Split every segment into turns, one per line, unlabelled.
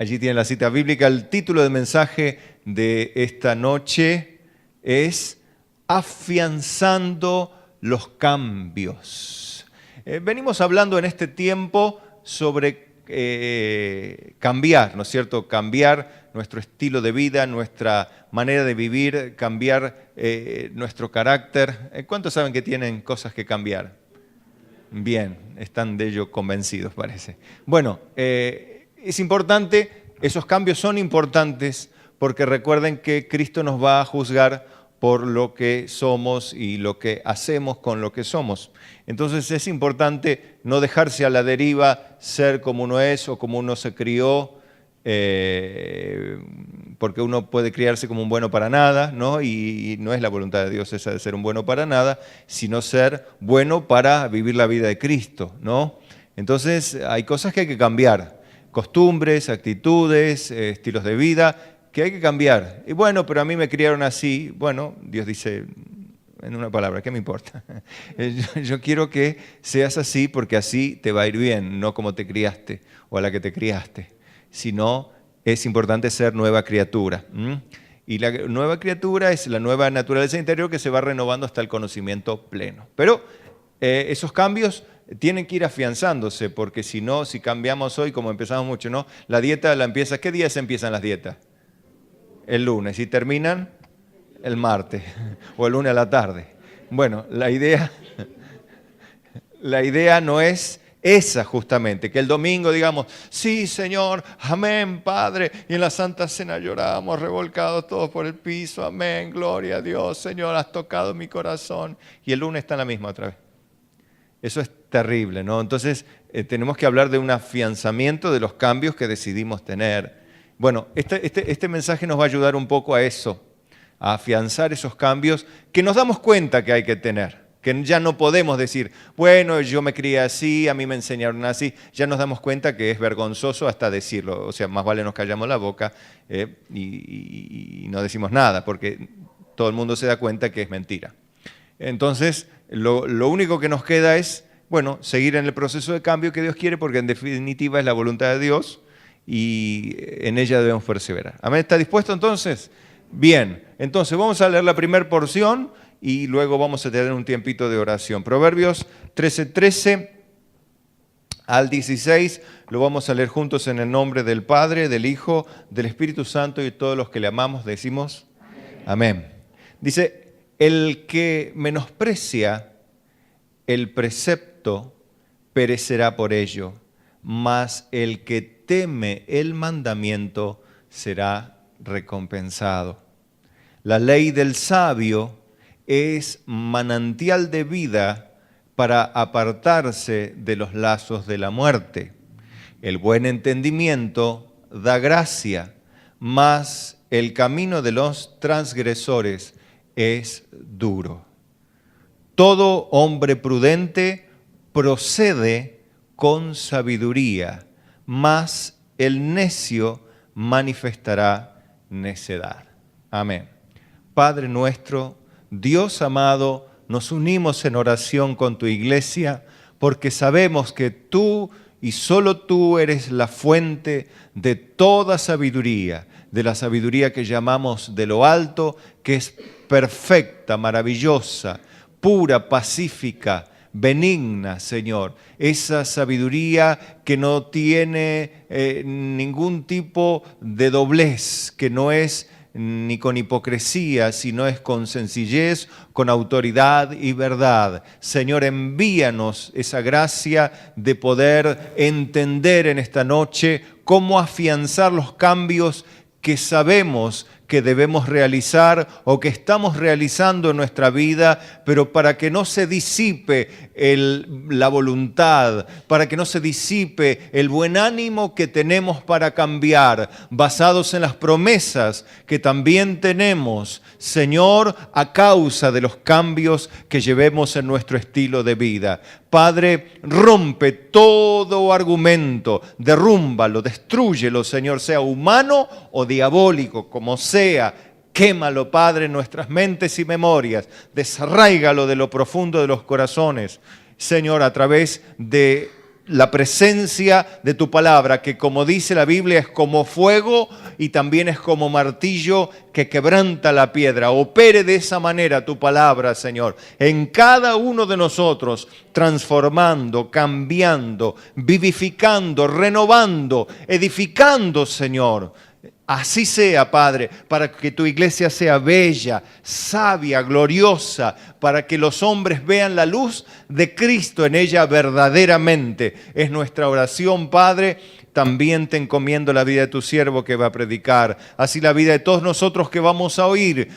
Allí tienen la cita bíblica. El título del mensaje de esta noche es Afianzando los cambios. Venimos hablando en este tiempo sobre cambiar, ¿no es cierto? Cambiar nuestro estilo de vida, nuestra manera de vivir, cambiar nuestro carácter. ¿Cuántos saben que tienen cosas que cambiar? Bien, están de ello convencidos, parece. Bueno, es importante, esos cambios son importantes porque recuerden que Cristo nos va a juzgar por lo que somos y lo que hacemos con lo que somos. Entonces es importante no dejarse a la deriva, ser como uno es o como uno se crió, porque uno puede criarse como un bueno para nada, ¿no? Y no es la voluntad de Dios esa de ser un bueno para nada, sino ser bueno para vivir la vida de Cristo, ¿no? Entonces hay cosas que hay que cambiar, costumbres, actitudes, estilos de vida, que hay que cambiar. Y bueno, pero a mí me criaron así. Bueno, Dios dice en una palabra, ¿qué me importa? Yo quiero que seas así porque así te va a ir bien, no como te criaste o a la que te criaste, sino es importante ser nueva criatura. Y la nueva criatura es la nueva naturaleza interior que se va renovando hasta el conocimiento pleno. Pero esos cambios tienen que ir afianzándose, porque si no, si cambiamos hoy, como empezamos mucho, ¿no? La dieta la empieza, ¿qué días empiezan las dietas? El lunes, y terminan el martes, o el lunes a la tarde. Bueno, la idea no es esa justamente, que el domingo digamos, sí Señor, amén Padre, y en la Santa Cena lloramos revolcados todos por el piso, amén, gloria a Dios, Señor, has tocado mi corazón, y el lunes está en la misma otra vez. Eso es terrible, ¿no? Entonces tenemos que hablar de un afianzamiento de los cambios que decidimos tener. Bueno, este mensaje nos va a ayudar un poco a eso, a afianzar esos cambios que nos damos cuenta que hay que tener, que ya no podemos decir, bueno, yo me crié así, a mí me enseñaron así, ya nos damos cuenta que es vergonzoso hasta decirlo, o sea, más vale nos callamos la boca y no decimos nada, porque todo el mundo se da cuenta que es mentira. Entonces, lo único que nos queda es, bueno, seguir en el proceso de cambio que Dios quiere, porque en definitiva es la voluntad de Dios, y en ella debemos perseverar. ¿Amén? ¿Está dispuesto entonces? Bien, entonces vamos a leer la primera porción y luego vamos a tener un tiempito de oración. Proverbios 13 al 16, lo vamos a leer juntos en el nombre del Padre, del Hijo, del Espíritu Santo y todos los que le amamos decimos amén. Dice, el que menosprecia el precepto perecerá por ello, mas el que teme el mandamiento será recompensado. La ley del sabio es manantial de vida para apartarse de los lazos de la muerte. El buen entendimiento da gracia, mas el camino de los transgresores es duro. Todo hombre prudente procede con sabiduría, mas el necio manifestará necedad. Amén. Padre nuestro, Dios amado, nos unimos en oración con tu iglesia porque sabemos que tú y solo tú eres la fuente de toda sabiduría, de la sabiduría que llamamos de lo alto, que es perfecta, maravillosa, pura, pacífica, benigna, Señor. Esa sabiduría que no tiene ningún tipo de doblez, que no es ni con hipocresía, sino es con sencillez, con autoridad y verdad. Señor, envíanos esa gracia de poder entender en esta noche cómo afianzar los cambios que sabemos que debemos realizar o que estamos realizando en nuestra vida, pero para que no se disipe la voluntad, para que no se disipe el buen ánimo que tenemos para cambiar, basados en las promesas que también tenemos, Señor, a causa de los cambios que llevemos en nuestro estilo de vida. Padre, rompe todo argumento, derrúmbalo, destrúyelo, Señor, sea humano o diabólico, como sea. Quémalo, Padre, en nuestras mentes y memorias. Desarráigalo de lo profundo de los corazones, Señor, a través de la presencia de tu palabra, que como dice la Biblia es como fuego y también es como martillo que quebranta la piedra. Opere de esa manera tu palabra, Señor, en cada uno de nosotros, transformando, cambiando, vivificando, renovando, edificando, Señor. Así sea, Padre, para que tu iglesia sea bella, sabia, gloriosa, para que los hombres vean la luz de Cristo en ella verdaderamente. Es nuestra oración, Padre. También te encomiendo la vida de tu siervo que va a predicar, así la vida de todos nosotros que vamos a oír,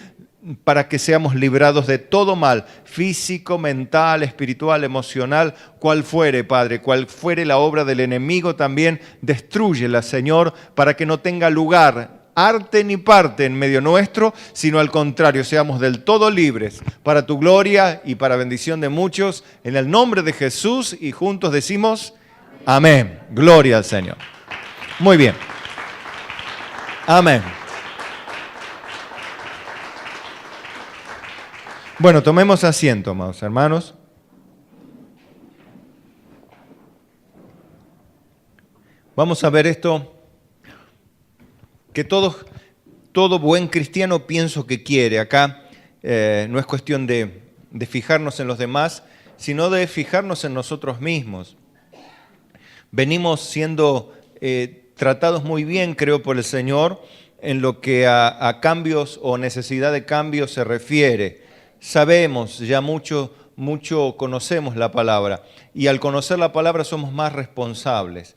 para que seamos librados de todo mal, físico, mental, espiritual, emocional, cual fuere, Padre, cual fuere la obra del enemigo, también destrúyela, Señor, para que no tenga lugar arte ni parte en medio nuestro, sino al contrario, seamos del todo libres, para tu gloria y para bendición de muchos, en el nombre de Jesús, y juntos decimos, amén. Gloria al Señor. Muy bien. Amén. Bueno, tomemos asiento, amados hermanos. Vamos a ver esto que todo buen cristiano pienso que quiere. Acá no es cuestión de fijarnos en los demás, sino de fijarnos en nosotros mismos. Venimos siendo tratados muy bien, creo, por el Señor en lo que a cambios o necesidad de cambios se refiere. Sabemos, ya mucho conocemos la palabra, y al conocer la palabra somos más responsables.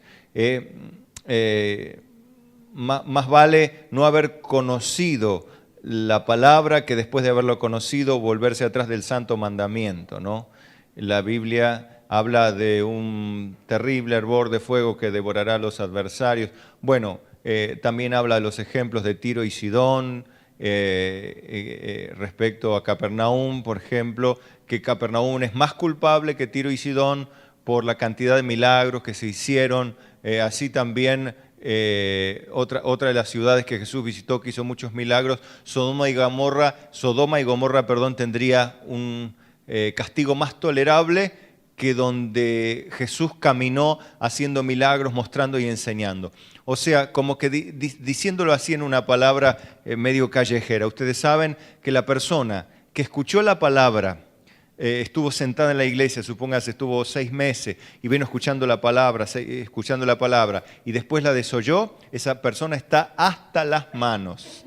Más vale no haber conocido la palabra que después de haberlo conocido volverse atrás del santo mandamiento, ¿no? La Biblia habla de un terrible hervor de fuego que devorará a los adversarios. Bueno, también habla de los ejemplos de Tiro y Sidón, respecto a Capernaum, por ejemplo, que Capernaum es más culpable que Tiro y Sidón por la cantidad de milagros que se hicieron. Así también otra de las ciudades que Jesús visitó que hizo muchos milagros, Sodoma y Gomorra, tendría un castigo más tolerable que donde Jesús caminó haciendo milagros, mostrando y enseñando. O sea, como que diciéndolo así en una palabra medio callejera. Ustedes saben que la persona que escuchó la palabra, estuvo sentada en la iglesia, supóngase, estuvo 6 meses y vino escuchando la palabra, y después la desoyó, esa persona está hasta las manos.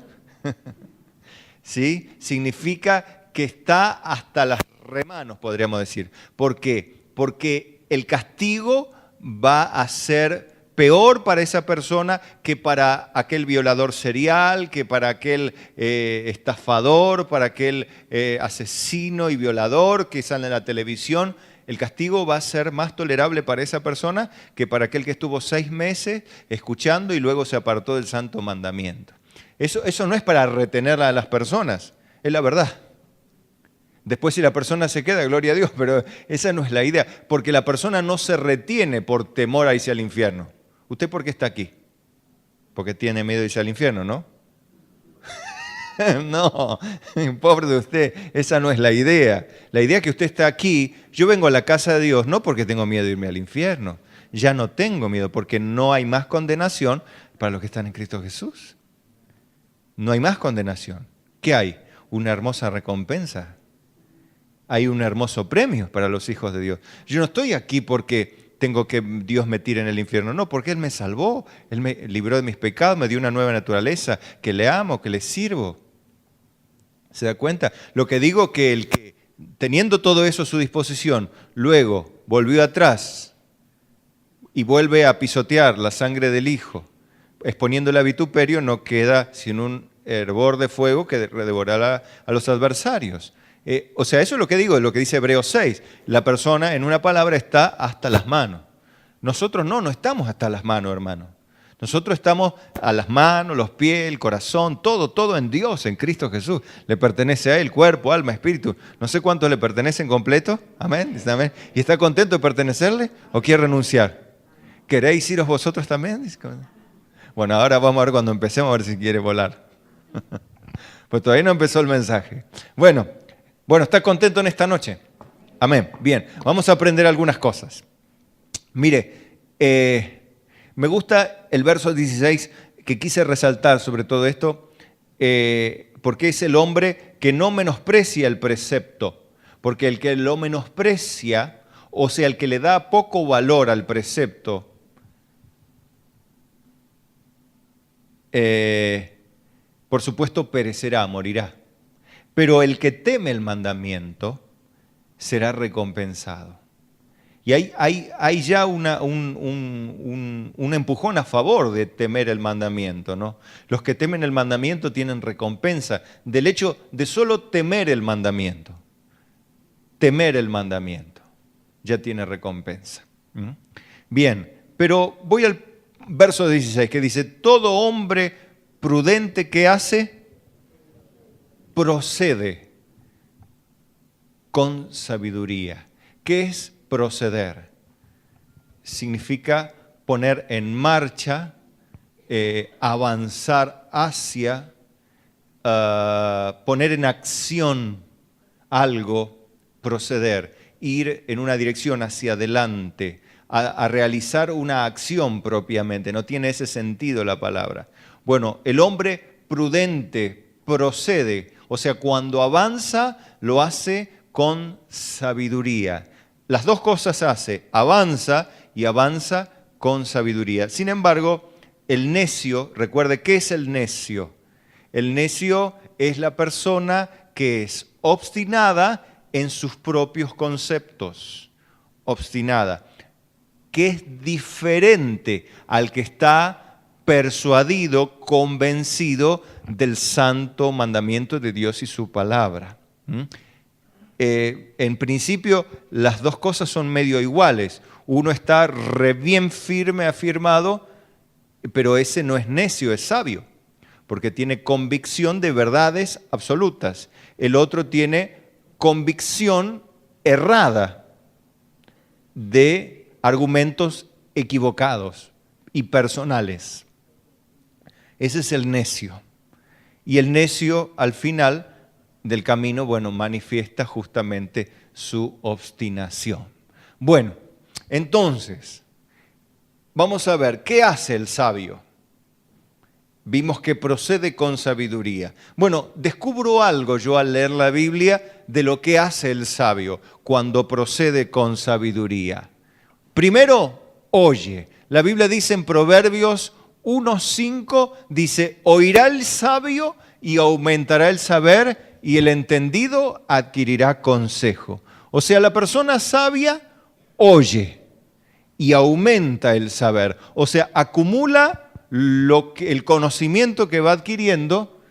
¿Sí? Significa que está hasta las remanos, podríamos decir. ¿Por qué? Porque el castigo va a ser peor para esa persona que para aquel violador serial, que para aquel estafador, para aquel asesino y violador que sale en la televisión. El castigo va a ser más tolerable para esa persona que para aquel que estuvo 6 meses escuchando y luego se apartó del santo mandamiento. Eso no es para retener a las personas, es la verdad. Después si la persona se queda, gloria a Dios, pero esa no es la idea, porque la persona no se retiene por temor a irse al infierno. ¿Usted por qué está aquí? Porque tiene miedo de irse al infierno, ¿no? No, pobre de usted, esa no es la idea. La idea es que usted está aquí, yo vengo a la casa de Dios no porque tengo miedo de irme al infierno, ya no tengo miedo porque no hay más condenación para los que están en Cristo Jesús. No hay más condenación. ¿Qué hay? Una hermosa recompensa. Hay un hermoso premio para los hijos de Dios. Yo no estoy aquí porque tengo que Dios me tire en el infierno, no, porque Él me salvó, Él me libró de mis pecados, me dio una nueva naturaleza, que le amo, que le sirvo. ¿Se da cuenta? Lo que digo que el que, teniendo todo eso a su disposición, luego volvió atrás y vuelve a pisotear la sangre del Hijo, exponiéndole a vituperio, no queda sin un hervor de fuego que devorará a los adversarios. O sea, eso es lo que digo, es lo que dice Hebreos 6. La persona, en una palabra, está hasta las manos. Nosotros no estamos hasta las manos, hermano. Nosotros estamos a las manos, los pies, el corazón, todo en Dios, en Cristo Jesús. Le pertenece a Él, cuerpo, alma, espíritu. No sé cuántos le pertenecen completo. Amén. Amén. ¿Y está contento de pertenecerle o quiere renunciar? ¿Queréis iros vosotros también? Bueno, ahora vamos a ver cuando empecemos a ver si quiere volar. Pues todavía no empezó el mensaje. Bueno, ¿está contento en esta noche? Amén. Bien, vamos a aprender algunas cosas. Mire, Me gusta el verso 16 que quise resaltar sobre todo esto, porque es el hombre que no menosprecia el precepto, porque el que lo menosprecia, o sea, el que le da poco valor al precepto, por supuesto perecerá, morirá. Pero el que teme el mandamiento será recompensado. Y hay ya un empujón a favor de temer el mandamiento, ¿no? Los que temen el mandamiento tienen recompensa del hecho de solo temer el mandamiento. Temer el mandamiento ya tiene recompensa. Bien, pero voy al verso 16 que dice, todo hombre prudente que hace, procede con sabiduría. ¿Qué es proceder? Significa poner en marcha, avanzar hacia, poner en acción algo, proceder, ir en una dirección hacia adelante, a realizar una acción propiamente. No tiene ese sentido la palabra. Bueno, el hombre prudente procede, o sea, cuando avanza, lo hace con sabiduría. Las dos cosas hace, avanza y avanza con sabiduría. Sin embargo, el necio, recuerde, ¿qué es el necio? El necio es la persona que es obstinada en sus propios conceptos. Obstinada. Que es diferente al que está persuadido, convencido del santo mandamiento de Dios y su palabra. En principio, las dos cosas son medio iguales. Uno está bien firme, afirmado, pero ese no es necio, es sabio, porque tiene convicción de verdades absolutas. El otro tiene convicción errada de argumentos equivocados y personales. Ese es el necio. Y el necio, al final del camino, bueno, manifiesta justamente su obstinación. Bueno, entonces, vamos a ver, ¿qué hace el sabio? Vimos que procede con sabiduría. Bueno, descubro algo yo al leer la Biblia de lo que hace el sabio cuando procede con sabiduría. Primero, oye. La Biblia dice en Proverbios 1:5, dice, oirá el sabio y aumentará el saber, y el entendido adquirirá consejo. O sea, la persona sabia oye y aumenta el saber. O sea, acumula el conocimiento que va adquiriendo,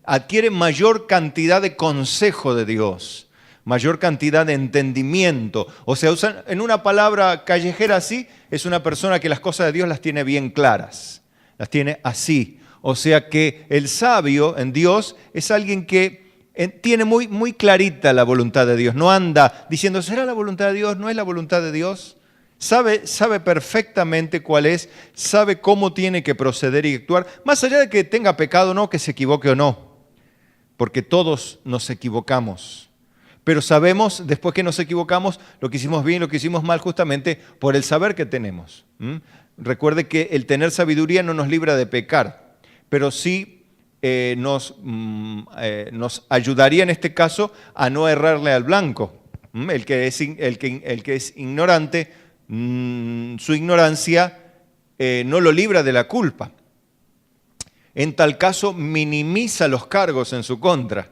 adquiere mayor cantidad de consejo de Dios, mayor cantidad de entendimiento. O sea, en una palabra callejera así, es una persona que las cosas de Dios las tiene bien claras, las tiene así. O sea que el sabio en Dios es alguien que tiene muy, muy clarita la voluntad de Dios. No anda diciendo, ¿será la voluntad de Dios? ¿No es la voluntad de Dios? Sabe perfectamente cuál es, sabe cómo tiene que proceder y actuar, más allá de que tenga pecado o no, que se equivoque o no, porque todos nos equivocamos. Pero sabemos, después que nos equivocamos, lo que hicimos bien, lo que hicimos mal, justamente por el saber que tenemos. Recuerde que el tener sabiduría no nos libra de pecar, pero sí nos ayudaría en este caso a no errarle al blanco. El que es ignorante, su ignorancia no lo libra de la culpa. En tal caso, minimiza los cargos en su contra.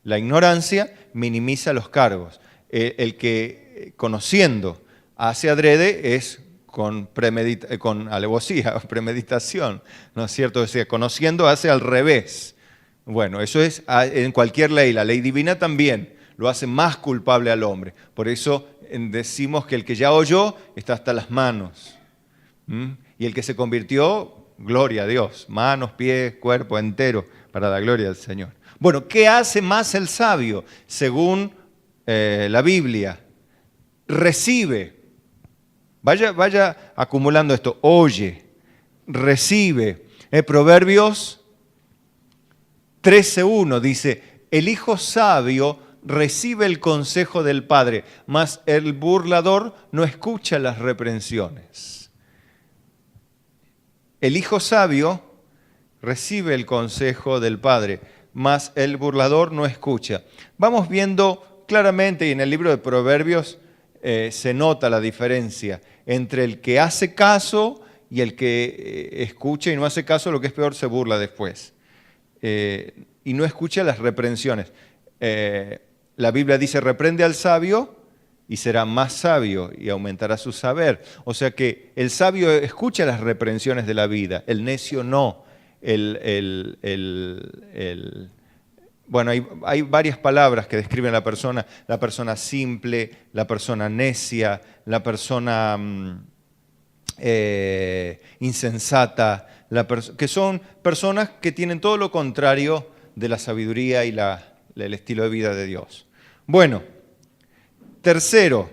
La ignorancia minimiza los cargos. El que conociendo hace adrede es con alevosía, premeditación, ¿no es cierto? O sea, conociendo hace al revés. Bueno, eso es en cualquier ley, la ley divina también lo hace más culpable al hombre. Por eso decimos que el que ya oyó está hasta las manos. Y el que se convirtió, gloria a Dios, manos, pies, cuerpo entero, para la gloria del Señor. Bueno, ¿qué hace más el sabio? Según la Biblia, recibe. Vaya acumulando esto. Oye, recibe. Proverbios 13:1 dice, el hijo sabio recibe el consejo del padre, mas el burlador no escucha las reprensiones. El hijo sabio recibe el consejo del padre, mas el burlador no escucha. Vamos viendo claramente, y en el libro de Proverbios se nota la diferencia entre el que hace caso y el que escucha y no hace caso, lo que es peor, se burla después. Y no escucha las reprensiones. La Biblia dice, reprende al sabio y será más sabio y aumentará su saber. O sea que el sabio escucha las reprensiones de la vida, el necio no. Bueno, hay varias palabras que describen la persona simple, la persona necia, la persona insensata, que son personas que tienen todo lo contrario de la sabiduría y el estilo de vida de Dios. Bueno, tercero,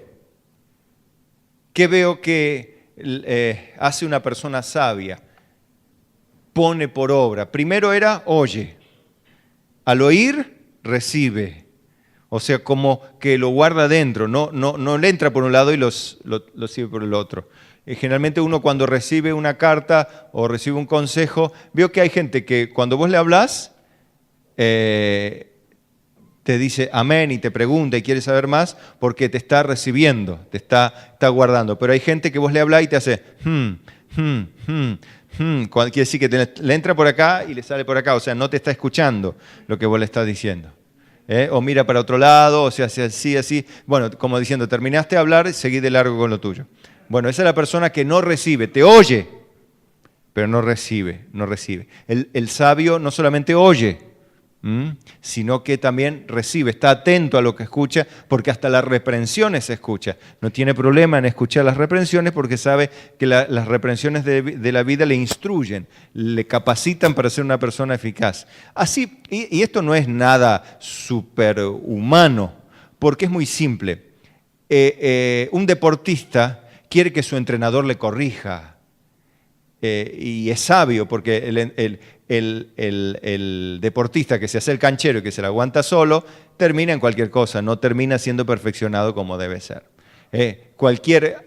¿qué veo que hace una persona sabia? Pone por obra. Primero era oye. Al oír, recibe. O sea, como que lo guarda dentro, no le entra por un lado y lo sirve por el otro. Generalmente uno cuando recibe una carta o recibe un consejo, veo que hay gente que cuando vos le hablás, te dice amén y te pregunta y quiere saber más porque te está recibiendo, te está guardando. Pero hay gente que vos le hablás y te hace quiere decir que le entra por acá y le sale por acá, o sea, no te está escuchando lo que vos le estás diciendo. O mira para otro lado, o sea, hace así, así. Bueno, como diciendo, terminaste de hablar, seguí de largo con lo tuyo. Bueno, esa es la persona que no recibe, te oye, pero no recibe. El sabio no solamente oye, sino que también recibe, está atento a lo que escucha, porque hasta las reprensiones se escucha. No tiene problema en escuchar las reprensiones porque sabe que las reprensiones de la vida le instruyen, le capacitan para ser una persona eficaz. Así, y esto no es nada superhumano, porque es muy simple. Un deportista quiere que su entrenador le corrija. Y es sabio porque el deportista que se hace el canchero y que se la aguanta solo, termina en cualquier cosa, no termina siendo perfeccionado como debe ser. Cualquier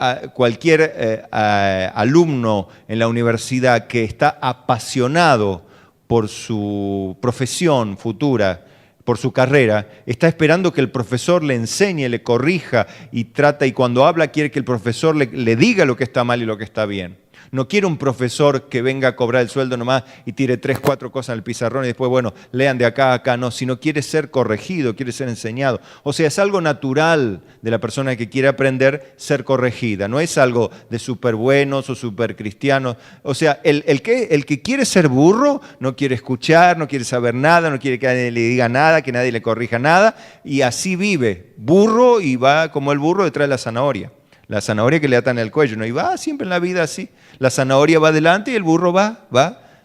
alumno en la universidad que está apasionado por su profesión futura, por su carrera, está esperando que el profesor le enseñe, le corrija y cuando habla quiere que el profesor le diga lo que está mal y lo que está bien. No quiere un profesor que venga a cobrar el sueldo nomás y tire 3, 4 cosas en el pizarrón y después, bueno, lean de acá a acá. No, sino quiere ser corregido, quiere ser enseñado. O sea, es algo natural de la persona que quiere aprender ser corregida. No es algo de súper buenos o súper cristianos. O sea, el que quiere ser burro no quiere escuchar, no quiere saber nada, no quiere que nadie le diga nada, que nadie le corrija nada. Y así vive, burro, y va como el burro detrás de la zanahoria. La zanahoria que le atan el cuello, ¿no? Y va siempre en la vida así. La zanahoria va adelante y el burro va.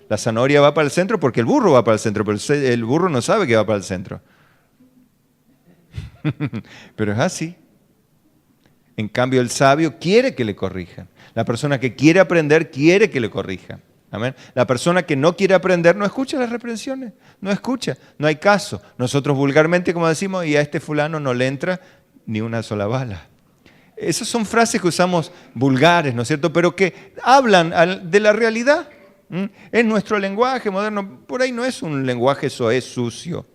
La zanahoria va para el centro porque el burro va para el centro, pero el burro no sabe que va para el centro. Pero es así. En cambio, el sabio quiere que le corrijan. La persona que quiere aprender quiere que le corrijan. Amén. La persona que no quiere aprender no escucha las reprensiones, no escucha, no hay caso. Nosotros vulgarmente, como decimos, y a este fulano no le entra ni una sola bala. Esas son frases que usamos vulgares, ¿no es cierto? Pero que hablan de la realidad. Es nuestro lenguaje moderno. Por ahí no es un lenguaje soez, sucio.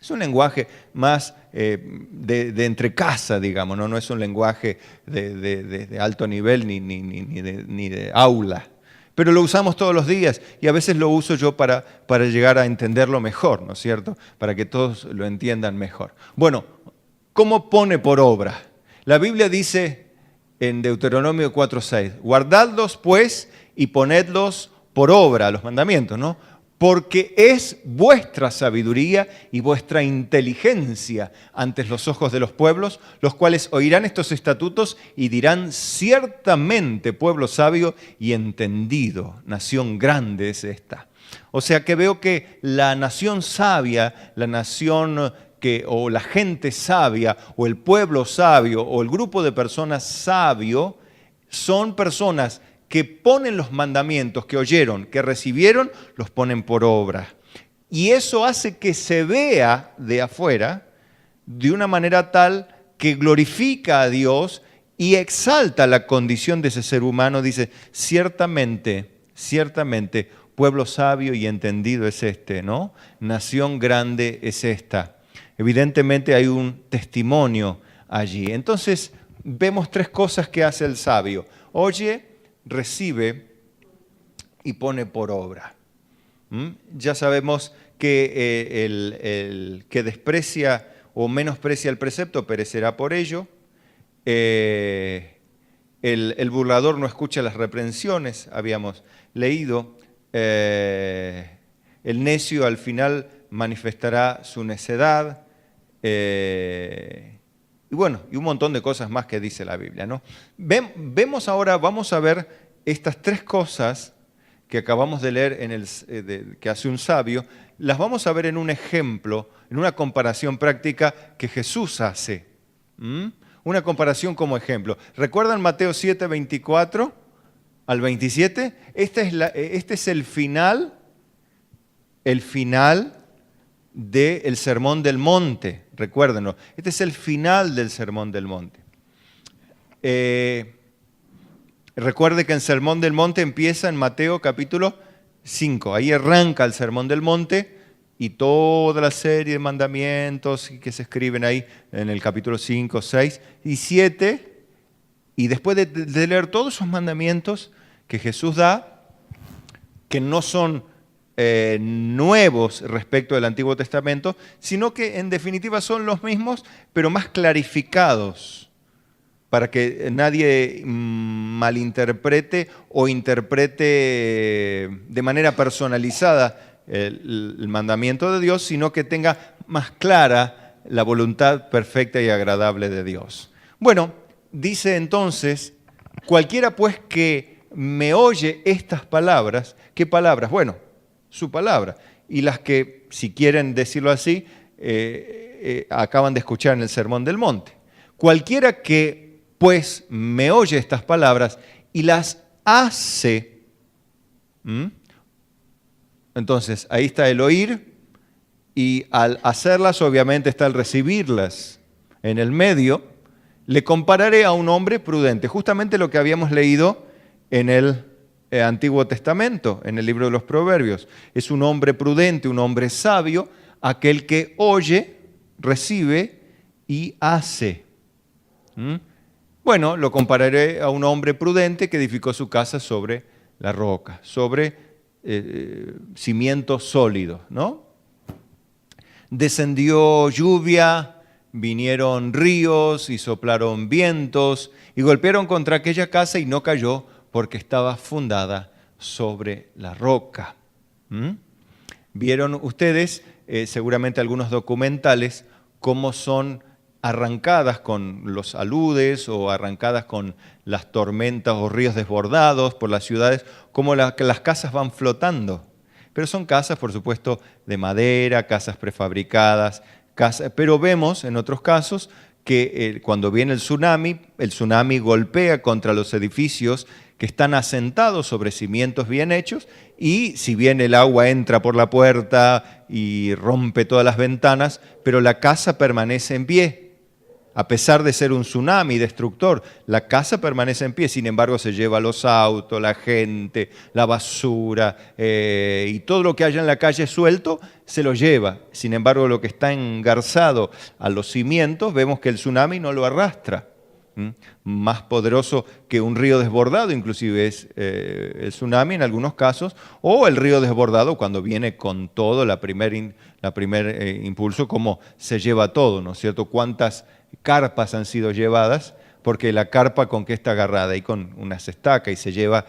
Es un lenguaje más de entre casa, digamos. No es un lenguaje de alto nivel ni de aula. Pero lo usamos todos los días y a veces lo uso yo para llegar a entenderlo mejor, ¿no es cierto? Para que todos lo entiendan mejor. Bueno, ¿cómo pone por obra? La Biblia dice en Deuteronomio 4:6, guardadlos pues y ponedlos por obra, los mandamientos, ¿no? Porque es vuestra sabiduría y vuestra inteligencia ante los ojos de los pueblos, los cuales oirán estos estatutos y dirán, ciertamente pueblo sabio y entendido, nación grande es esta. O sea que veo que la nación sabia, la nación o la gente sabia, o el pueblo sabio, o el grupo de personas sabio, son personas que ponen los mandamientos que oyeron, que recibieron, los ponen por obra. Y eso hace que se vea de afuera de una manera tal que glorifica a Dios y exalta la condición de ese ser humano. Dice, ciertamente Ciertamente, pueblo sabio y entendido es este, ¿no? Nación grande es esta. Evidentemente hay un testimonio allí. Entonces, vemos tres cosas que hace el sabio. Oye, recibe y pone por obra. Ya sabemos que el que desprecia o menosprecia el precepto perecerá por ello. El burlador no escucha las reprensiones, habíamos leído. El necio al final manifestará su necedad. Y bueno, y un montón de cosas más que dice la Biblia, ¿no? Vemos ahora, vamos a ver estas tres cosas que acabamos de leer que hace un sabio, las vamos a ver en un ejemplo, en una comparación práctica que Jesús hace. Una comparación como ejemplo. ¿Recuerdan Mateo 7, 24 al 27? Este es el final del Sermón del Monte. Recuérdenlo. Este es el final del Sermón del Monte. Recuerde que el Sermón del Monte empieza en Mateo capítulo 5. Ahí arranca el Sermón del Monte y toda la serie de mandamientos que se escriben ahí en el capítulo 5, 6 y 7. Y después de leer todos esos mandamientos que Jesús da, que no son nuevos respecto del Antiguo Testamento, sino que en definitiva son los mismos, pero más clarificados, para que nadie malinterprete o interprete de manera personalizada el mandamiento de Dios, sino que tenga más clara la voluntad perfecta y agradable de Dios. Bueno, dice entonces, cualquiera pues que me oye estas palabras, ¿qué palabras? Bueno, su palabra. Y las que, si quieren decirlo así, acaban de escuchar en el Sermón del Monte. Cualquiera que pues me oye estas palabras y las hace. Entonces, ahí está el oír y al hacerlas obviamente está el recibirlas en el medio. Le compararé a un hombre prudente, justamente lo que habíamos leído en el Antiguo Testamento, en el libro de los Proverbios. Es un hombre prudente, un hombre sabio, aquel que oye, recibe y hace. Bueno, lo compararé a un hombre prudente que edificó su casa sobre la roca, sobre cimientos sólidos, ¿no? Descendió lluvia, vinieron ríos y soplaron vientos y golpearon contra aquella casa y no cayó porque estaba fundada sobre la roca. Vieron ustedes seguramente algunos documentales cómo son arrancadas con los aludes o arrancadas con las tormentas o ríos desbordados por las ciudades, como las casas van flotando. Pero son casas, por supuesto, de madera, casas prefabricadas, pero vemos en otros casos que cuando viene el tsunami golpea contra los edificios que están asentados sobre cimientos bien hechos y si bien el agua entra por la puerta y rompe todas las ventanas, pero la casa permanece en pie. A pesar de ser un tsunami destructor, la casa permanece en pie, sin embargo se lleva los autos, la gente, la basura y todo lo que haya en la calle suelto se lo lleva. Sin embargo, lo que está engarzado a los cimientos, vemos que el tsunami no lo arrastra. Más poderoso que un río desbordado, inclusive es el tsunami en algunos casos, o el río desbordado cuando viene con todo, la primer impulso, como se lleva todo, ¿no es cierto? ¿Cuántas carpas han sido llevadas? Porque la carpa con que está agarrada y con unas estacas y se lleva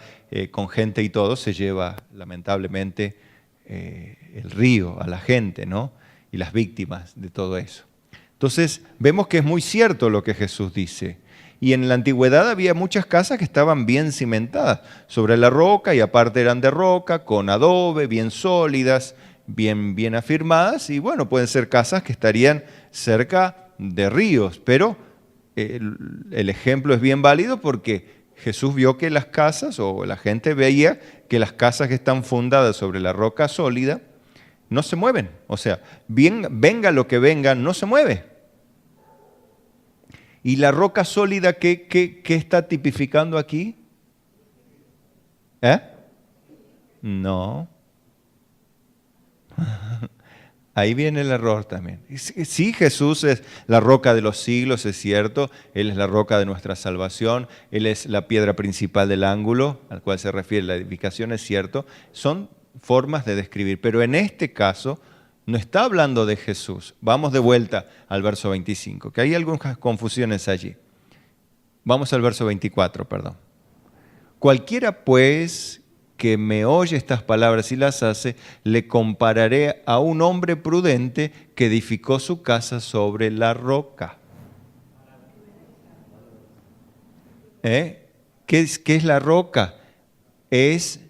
con gente y todo, se lleva lamentablemente el río a la gente, ¿no? Y las víctimas de todo eso. Entonces vemos que es muy cierto lo que Jesús dice. Y en la antigüedad había muchas casas que estaban bien cimentadas sobre la roca y aparte eran de roca, con adobe, bien sólidas, bien afirmadas. Y bueno, pueden ser casas que estarían cerca de ríos, pero el ejemplo es bien válido porque Jesús vio que las casas, o la gente veía que las casas que están fundadas sobre la roca sólida no se mueven. O sea, venga lo que venga, no se mueve. ¿Y la roca sólida qué está tipificando aquí? No. Ahí viene el error también. Sí, Jesús es la roca de los siglos, es cierto. Él es la roca de nuestra salvación. Él es la piedra principal del ángulo al cual se refiere la edificación, es cierto. Son formas de describir. Pero en este caso no está hablando de Jesús. Vamos de vuelta al verso 25, que hay algunas confusiones allí. Vamos al verso 24, perdón. Cualquiera pues que me oye estas palabras y las hace, le compararé a un hombre prudente que edificó su casa sobre la roca. ¿Qué es la roca? Es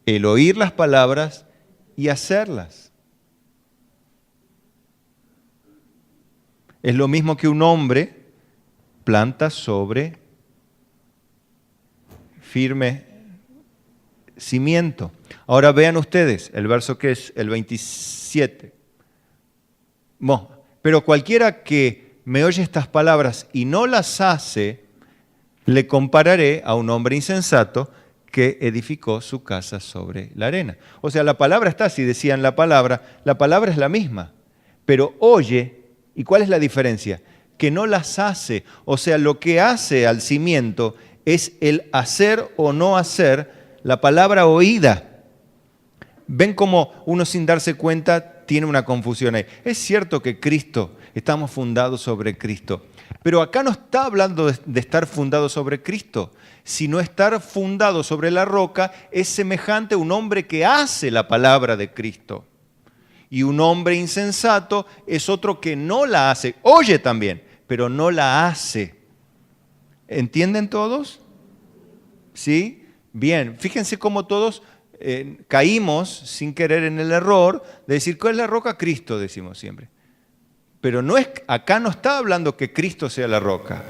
el oír las palabras y hacerlas. Es lo mismo que un hombre planta sobre firme cimiento. Ahora vean ustedes el verso que es el 27. Bueno, pero cualquiera que me oye estas palabras y no las hace, le compararé a un hombre insensato que edificó su casa sobre la arena. O sea, la palabra está, si decían la palabra es la misma, pero oye, ¿y cuál es la diferencia? Que no las hace. O sea, lo que hace al cimiento es el hacer o no hacer la palabra oída. Ven cómo uno sin darse cuenta tiene una confusión ahí. Es cierto que Cristo, estamos fundados sobre Cristo, pero acá no está hablando de estar fundado sobre Cristo, sino estar fundado sobre la roca es semejante a un hombre que hace la palabra de Cristo. Y un hombre insensato es otro que no la hace, oye también, pero no la hace. ¿Entienden todos? ¿Sí? Bien, fíjense cómo todos caímos sin querer en el error de decir, ¿cuál es la roca? Cristo, decimos siempre. Pero acá no está hablando que Cristo sea la roca,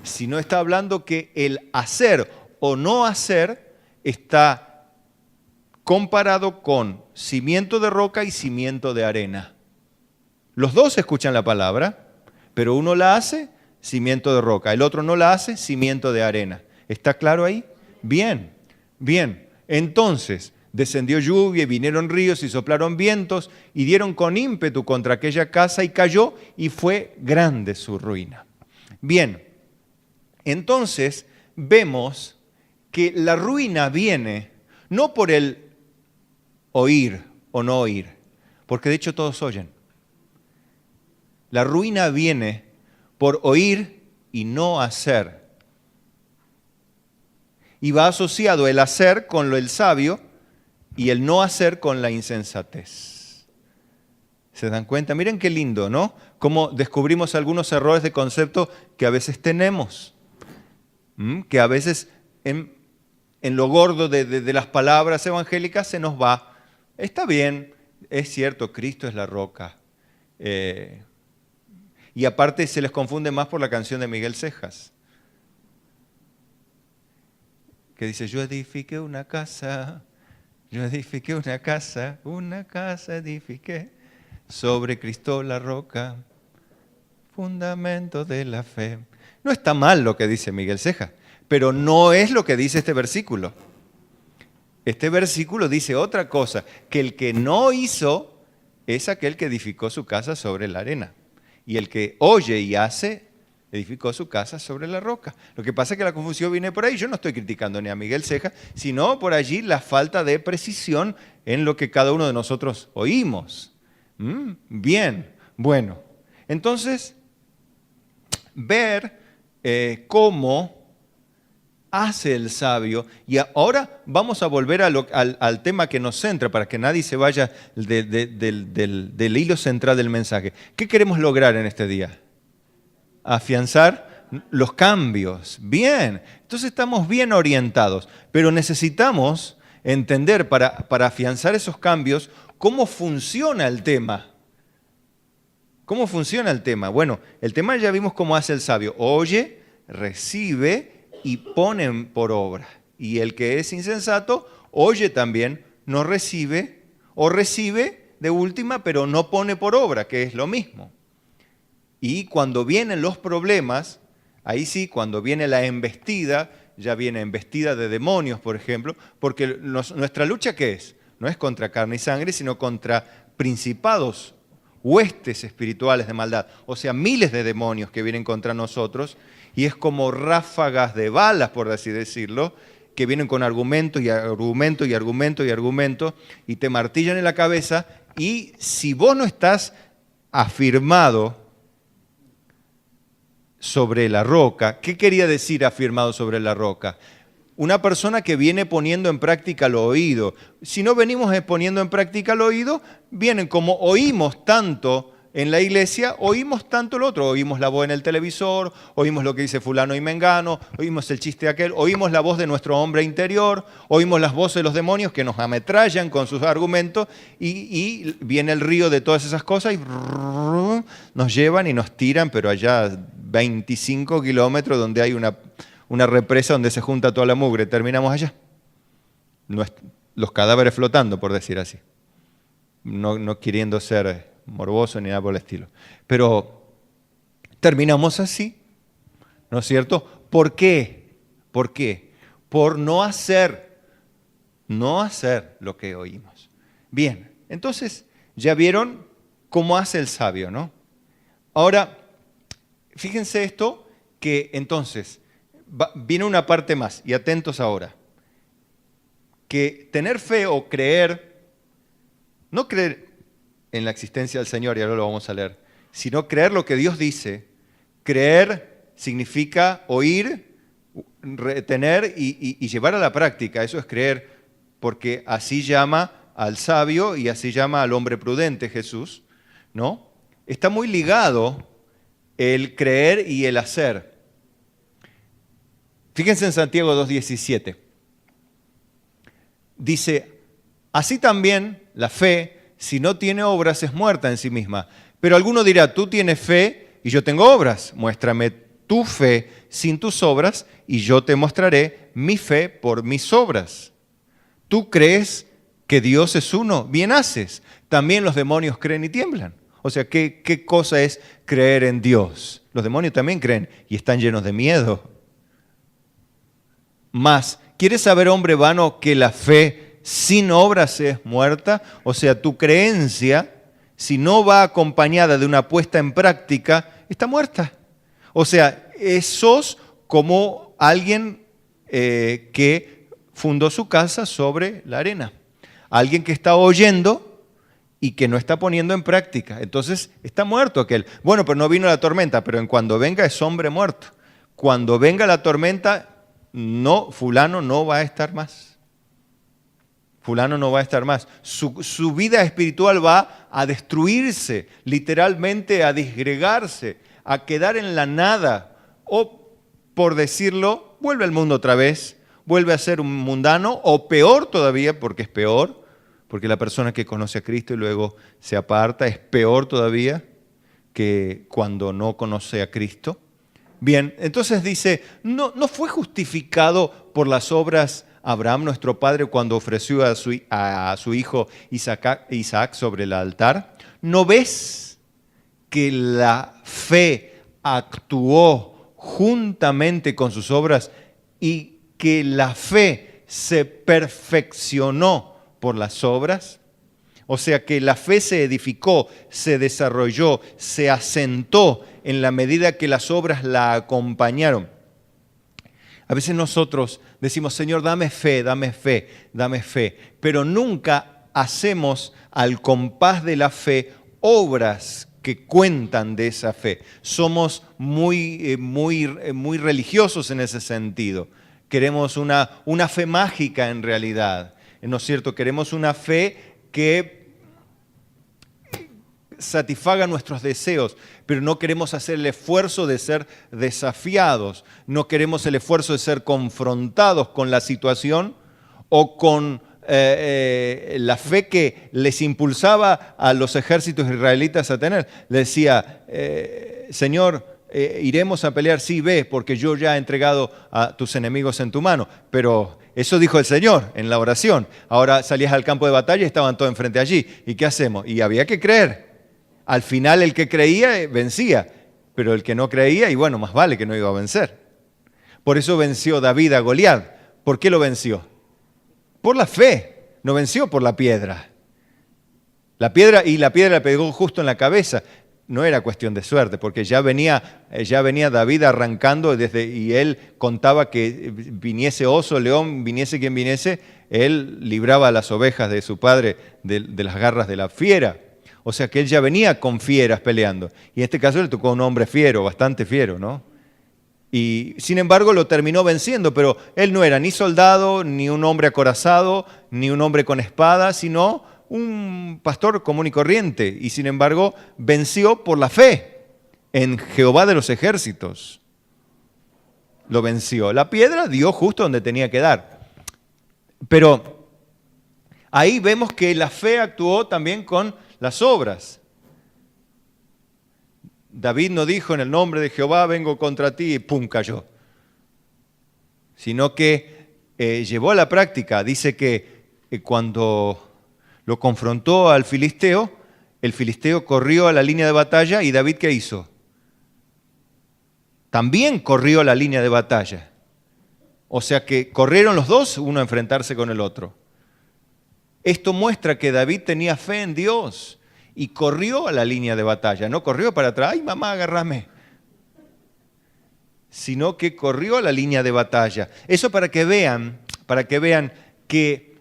sino está hablando que el hacer o no hacer está comparado con cimiento de roca y cimiento de arena. Los dos escuchan la palabra, pero uno la hace, cimiento de roca, el otro no la hace, cimiento de arena. ¿Está claro ahí? Bien, bien. Entonces descendió lluvia y vinieron ríos y soplaron vientos y dieron con ímpetu contra aquella casa y cayó y fue grande su ruina. Bien, entonces vemos que la ruina viene no por el oír o no oír, porque de hecho todos oyen. La ruina viene por oír y no hacer. Y va asociado el hacer con el sabio y el no hacer con la insensatez. ¿Se dan cuenta? Miren qué lindo, ¿no? Cómo descubrimos algunos errores de concepto que a veces tenemos. Que a veces en lo gordo de las palabras evangélicas se nos va. Está bien, es cierto, Cristo es la roca. Y aparte se les confunde más por la canción de Miguel Cejas, que dice, yo edifiqué una casa edifiqué, sobre Cristo la roca, fundamento de la fe. No está mal lo que dice Miguel Cejas, pero no es lo que dice este versículo. Este versículo dice otra cosa, que el que no hizo es aquel que edificó su casa sobre la arena. Y el que oye y hace, edificó su casa sobre la roca. Lo que pasa es que la confusión viene por ahí. Yo no estoy criticando ni a Miguel Cejas, sino por allí la falta de precisión en lo que cada uno de nosotros oímos. Bien, bueno. Entonces, ver cómo hace el sabio. Y ahora vamos a volver al tema que nos centra, para que nadie se vaya del hilo central del mensaje. ¿Qué queremos lograr en este día? Afianzar los cambios. Bien, entonces estamos bien orientados, pero necesitamos entender para afianzar esos cambios cómo funciona el tema. ¿Cómo funciona el tema? Bueno, el tema ya vimos cómo hace el sabio. Oye, recibe y pone por obra. Y el que es insensato, oye también, no recibe, o recibe de última, pero no pone por obra, que es lo mismo. Y cuando vienen los problemas, ahí sí, cuando viene la embestida, ya viene embestida de demonios, por ejemplo, porque nuestra lucha, ¿qué es? No es contra carne y sangre, sino contra principados, huestes espirituales de maldad, o sea, miles de demonios que vienen contra nosotros, y es como ráfagas de balas, por así decirlo, que vienen con argumento y argumento y argumento y argumento, y te martillan en la cabeza, y si vos no estás afirmado sobre la roca, ¿qué quería decir afirmado sobre la roca? Una persona que viene poniendo en práctica lo oído. Si no venimos poniendo en práctica lo oído, vienen como oímos tanto en la iglesia, oímos tanto lo otro. Oímos la voz en el televisor, oímos lo que dice fulano y mengano, oímos el chiste de aquel, oímos la voz de nuestro hombre interior, oímos las voces de los demonios que nos ametrallan con sus argumentos y viene el río de todas esas cosas y nos llevan y nos tiran, pero allá 25 kilómetros donde hay una represa donde se junta toda la mugre. Terminamos allá. Los cadáveres flotando, por decir así. No queriendo ser morboso ni nada por el estilo. Pero terminamos así, ¿no es cierto? ¿Por qué? ¿Por qué? Por no hacer lo que oímos. Bien, entonces ya vieron cómo hace el sabio, ¿no? Ahora, fíjense esto, que entonces viene una parte más, y atentos ahora, que tener fe o creer, no creer en la existencia del Señor, y ahora lo vamos a leer, sino creer lo que Dios dice. Creer significa oír, retener y llevar a la práctica. Eso es creer, porque así llama al sabio y así llama al hombre prudente Jesús, ¿no? Está muy ligado el creer y el hacer. Fíjense en Santiago 2:17. Dice, así también la fe, si no tiene obras, es muerta en sí misma. Pero alguno dirá, tú tienes fe y yo tengo obras. Muéstrame tu fe sin tus obras y yo te mostraré mi fe por mis obras. Tú crees que Dios es uno, bien haces. También los demonios creen y tiemblan. O sea, ¿qué cosa es creer en Dios? Los demonios también creen y están llenos de miedo. Mas, ¿quieres saber, hombre vano, que la fe sin obras es muerta? O sea, tu creencia, si no va acompañada de una puesta en práctica, está muerta. O sea, sos como alguien que fundó su casa sobre la arena. Alguien que está oyendo y que no está poniendo en práctica. Entonces, está muerto aquel. Bueno, pero no vino la tormenta, pero en cuando venga es hombre muerto. Cuando venga la tormenta, no, fulano no va a estar más. Fulano no va a estar más. Su vida espiritual va a destruirse, literalmente a disgregarse, a quedar en la nada. O, por decirlo, vuelve al mundo otra vez, vuelve a ser un mundano, o peor todavía, porque es peor, porque la persona que conoce a Cristo y luego se aparta es peor todavía que cuando no conoce a Cristo. Bien, entonces dice, ¿no fue justificado por las obras Abraham, nuestro padre, cuando ofreció a su hijo Isaac sobre el altar? ¿No ves que la fe actuó juntamente con sus obras y que la fe se perfeccionó por las obras? O sea que la fe se edificó, se desarrolló, se asentó en la medida que las obras la acompañaron. A veces nosotros decimos, Señor, dame fe, dame fe, dame fe, pero nunca hacemos al compás de la fe obras que cuentan de esa fe. Somos muy religiosos en ese sentido. Queremos una fe mágica en realidad, ¿no es cierto? Queremos una fe que satisfaga nuestros deseos, pero no queremos hacer el esfuerzo de ser desafiados, no queremos el esfuerzo de ser confrontados con la situación o con la fe que les impulsaba a los ejércitos israelitas a tener. Le decía, Señor, iremos a pelear, sí, ve, porque yo ya he entregado a tus enemigos en tu mano. Pero eso dijo el Señor en la oración. Ahora salías al campo de batalla y estaban todos enfrente allí. ¿Y qué hacemos? Y había que creer. Al final el que creía vencía, pero el que no creía, y bueno, más vale que no iba a vencer. Por eso venció David a Goliat. ¿Por qué lo venció? Por la fe, no venció por la piedra. La piedra le pegó justo en la cabeza. No era cuestión de suerte, porque ya venía David arrancando y él contaba que viniese oso, león, viniese quien viniese, él libraba a las ovejas de su padre de las garras de la fiera. O sea que él ya venía con fieras peleando. Y en este caso le tocó a un hombre fiero, bastante fiero, ¿no? Y sin embargo lo terminó venciendo, pero él no era ni soldado, ni un hombre acorazado, ni un hombre con espada, sino un pastor común y corriente, y sin embargo venció por la fe en Jehová de los ejércitos. Lo venció. La piedra dio justo donde tenía que dar. Pero ahí vemos que la fe actuó también con las obras. David no dijo en el nombre de Jehová vengo contra ti y pum, cayó. Sino que llevó a la práctica. Dice que cuando lo confrontó al filisteo, el filisteo corrió a la línea de batalla y David, ¿qué hizo? También corrió a la línea de batalla. O sea que corrieron los dos, uno a enfrentarse con el otro. Esto muestra que David tenía fe en Dios y corrió a la línea de batalla. No corrió para atrás, ¡ay mamá, agárrame! Sino que corrió a la línea de batalla. Eso para que vean que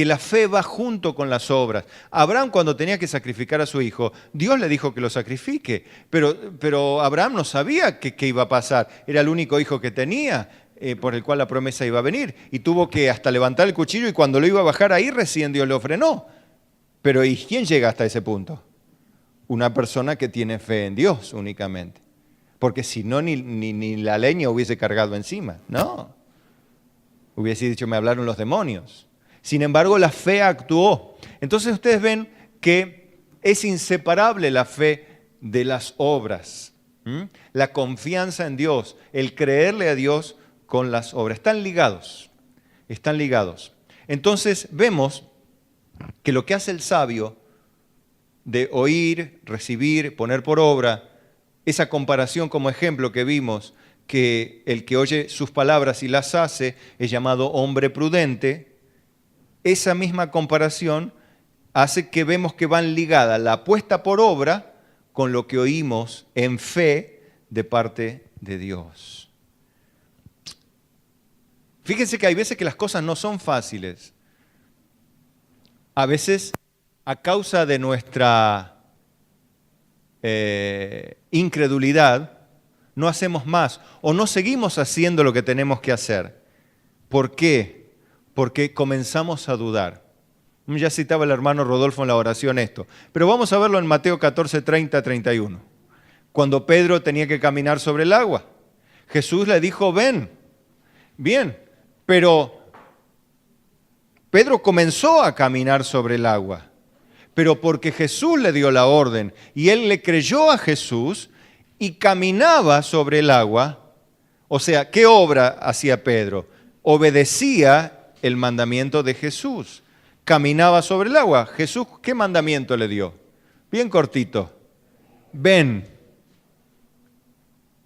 la fe va junto con las obras. Abraham, cuando tenía que sacrificar a su hijo, Dios le dijo que lo sacrifique, pero Abraham no sabía qué iba a pasar. Era el único hijo que tenía, por el cual la promesa iba a venir, y tuvo que hasta levantar el cuchillo, y cuando lo iba a bajar ahí, recién Dios lo frenó. Pero ¿y quién llega hasta ese punto? Una persona que tiene fe en Dios únicamente. Porque si no, ni la leña hubiese cargado encima. No. Hubiese dicho, me hablaron los demonios. Sin embargo, la fe actuó. Entonces ustedes ven que es inseparable la fe de las obras. La confianza en Dios, el creerle a Dios con las obras. Están ligados. Están ligados. Entonces vemos que lo que hace el sabio de oír, recibir, poner por obra, esa comparación como ejemplo que vimos, que el que oye sus palabras y las hace es llamado hombre prudente. Esa misma comparación hace que vemos que van ligadas la puesta por obra con lo que oímos en fe de parte de Dios. Fíjense que hay veces que las cosas no son fáciles. A veces, a causa de nuestra incredulidad, no hacemos más o no seguimos haciendo lo que tenemos que hacer. ¿Por qué? Porque comenzamos a dudar. Ya citaba el hermano Rodolfo en la oración esto, pero vamos a verlo en Mateo 14, 30, 31. Cuando Pedro tenía que caminar sobre el agua, Jesús le dijo, ven. Bien, pero Pedro comenzó a caminar sobre el agua, pero porque Jesús le dio la orden y él le creyó a Jesús y caminaba sobre el agua. O sea, ¿qué obra hacía Pedro? Obedecía el mandamiento de Jesús. Caminaba sobre el agua. Jesús, ¿qué mandamiento le dio? Bien cortito. Ven.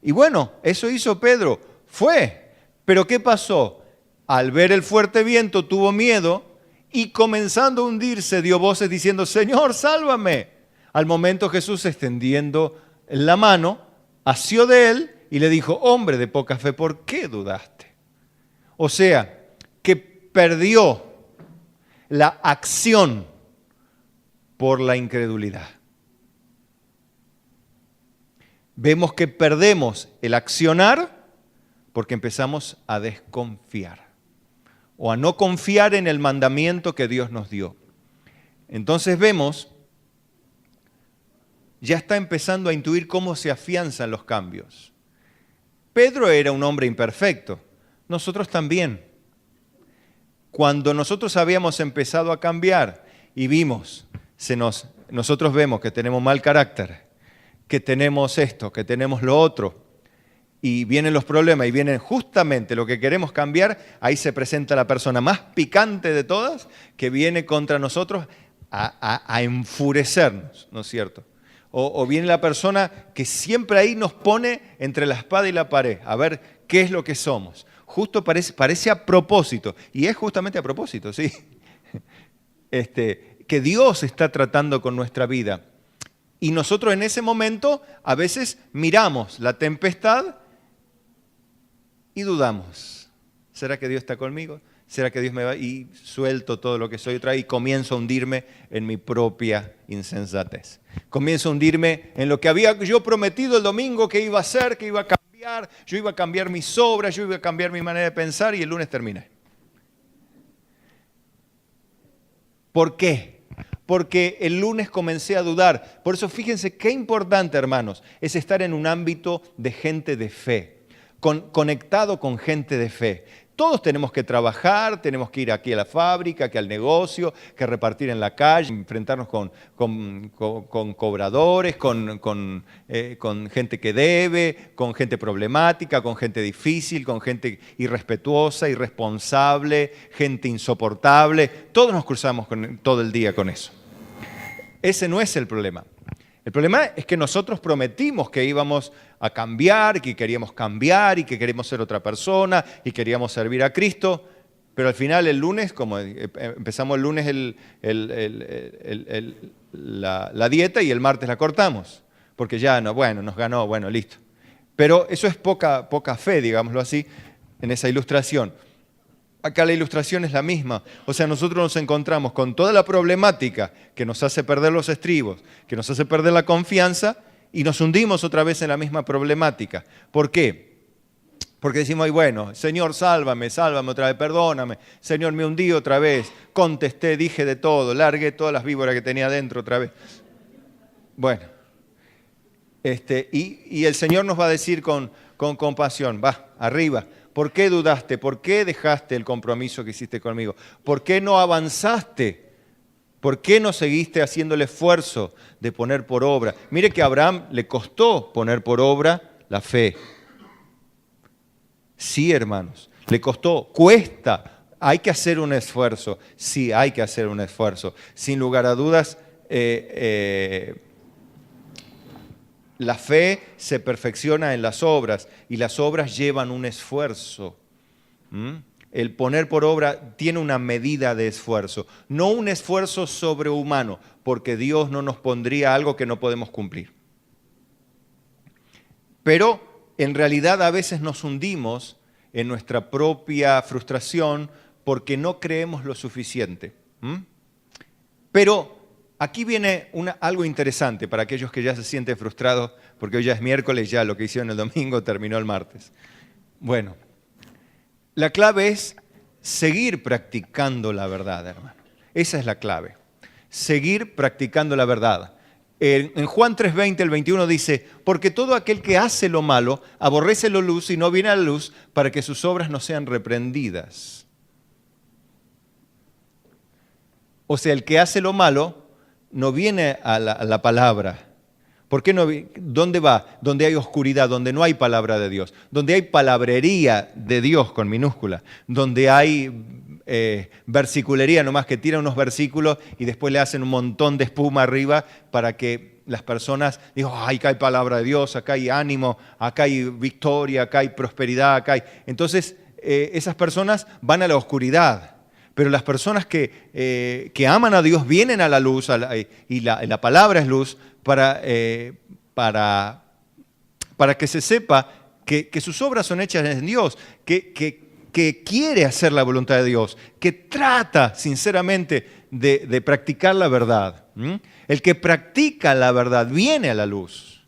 Y bueno, eso hizo Pedro. Fue. Pero ¿qué pasó? Al ver el fuerte viento tuvo miedo y comenzando a hundirse dio voces diciendo, Señor, sálvame. Al momento Jesús, extendiendo la mano, asió de él y le dijo, hombre de poca fe, ¿por qué dudaste? O sea, que perdió la acción por la incredulidad. Vemos que perdemos el accionar porque empezamos a desconfiar o a no confiar en el mandamiento que Dios nos dio. Entonces vemos, ya está empezando a intuir cómo se afianzan los cambios. Pedro era un hombre imperfecto, nosotros también. Cuando nosotros habíamos empezado a cambiar y vimos, nosotros vemos que tenemos mal carácter, que tenemos esto, que tenemos lo otro, y vienen los problemas y vienen justamente lo que queremos cambiar, ahí se presenta la persona más picante de todas que viene contra nosotros a enfurecernos, ¿no es cierto? O viene la persona que siempre ahí nos pone entre la espada y la pared, a ver qué es lo que somos. Justo parece a propósito, y es justamente a propósito, sí. Que Dios está tratando con nuestra vida. Y nosotros en ese momento a veces miramos la tempestad y dudamos. ¿Será que Dios está conmigo? ¿Será que Dios me va? Y suelto todo lo que soy otra vez y comienzo a hundirme en mi propia insensatez. Comienzo a hundirme en lo que había yo prometido el domingo que iba a hacer, que iba a cambiar. Yo iba a cambiar mis obras, yo iba a cambiar mi manera de pensar y el lunes terminé. ¿Por qué? Porque el lunes comencé a dudar. Por eso fíjense qué importante, hermanos, es estar en un ámbito de gente de fe, conectado con gente de fe. Todos tenemos que trabajar, tenemos que ir aquí a la fábrica, aquí al negocio, que repartir en la calle, enfrentarnos con cobradores, con gente que debe, con gente problemática, con gente difícil, con gente irrespetuosa, irresponsable, gente insoportable. Todos nos cruzamos todo el día con eso. Ese no es el problema. El problema es que nosotros prometimos que íbamos a cambiar, que queríamos cambiar y que queríamos ser otra persona y queríamos servir a Cristo, pero al final el lunes, como empezamos el lunes la dieta y el martes la cortamos, porque ya no, bueno, nos ganó, bueno, listo. Pero eso es poca fe, digámoslo así, en esa ilustración. Acá la ilustración es la misma. O sea, nosotros nos encontramos con toda la problemática que nos hace perder los estribos, que nos hace perder la confianza y nos hundimos otra vez en la misma problemática. ¿Por qué? Porque decimos, ay, bueno, Señor, sálvame otra vez, perdóname. Señor, me hundí otra vez, contesté, dije de todo, largué todas las víboras que tenía dentro otra vez. Bueno, y el Señor nos va a decir con compasión, va, arriba. ¿Por qué dudaste? ¿Por qué dejaste el compromiso que hiciste conmigo? ¿Por qué no avanzaste? ¿Por qué no seguiste haciendo el esfuerzo de poner por obra? Mire que a Abraham le costó poner por obra la fe. Sí, hermanos, le costó, cuesta. Hay que hacer un esfuerzo. Sí, hay que hacer un esfuerzo. Sin lugar a dudas, la fe se perfecciona en las obras y las obras llevan un esfuerzo. El poner por obra tiene una medida de esfuerzo, no un esfuerzo sobrehumano, porque Dios no nos pondría algo que no podemos cumplir. Pero en realidad a veces nos hundimos en nuestra propia frustración porque no creemos lo suficiente. Pero aquí viene algo interesante para aquellos que ya se sienten frustrados, porque hoy ya es miércoles, ya lo que hicieron el domingo terminó el martes. Bueno, la clave es seguir practicando la verdad, hermano. Esa es la clave. Seguir practicando la verdad. En Juan 3:20, el 21 dice, porque todo aquel que hace lo malo, aborrece la luz y no viene a la luz para que sus obras no sean reprendidas. O sea, el que hace lo malo no viene a la palabra. ¿Por qué no? ¿Dónde va? Donde hay oscuridad, donde no hay palabra de Dios, donde hay palabrería de Dios con minúscula, donde hay versiculería nomás que tiran unos versículos y después le hacen un montón de espuma arriba para que las personas digan, acá hay palabra de Dios, acá hay ánimo, acá hay victoria, acá hay prosperidad, acá hay... Entonces, esas personas van a la oscuridad. Pero las personas que aman a Dios vienen a la luz y la palabra es luz para que se sepa que sus obras son hechas en Dios, que quiere hacer la voluntad de Dios, que trata sinceramente de practicar la verdad. El que practica la verdad viene a la luz.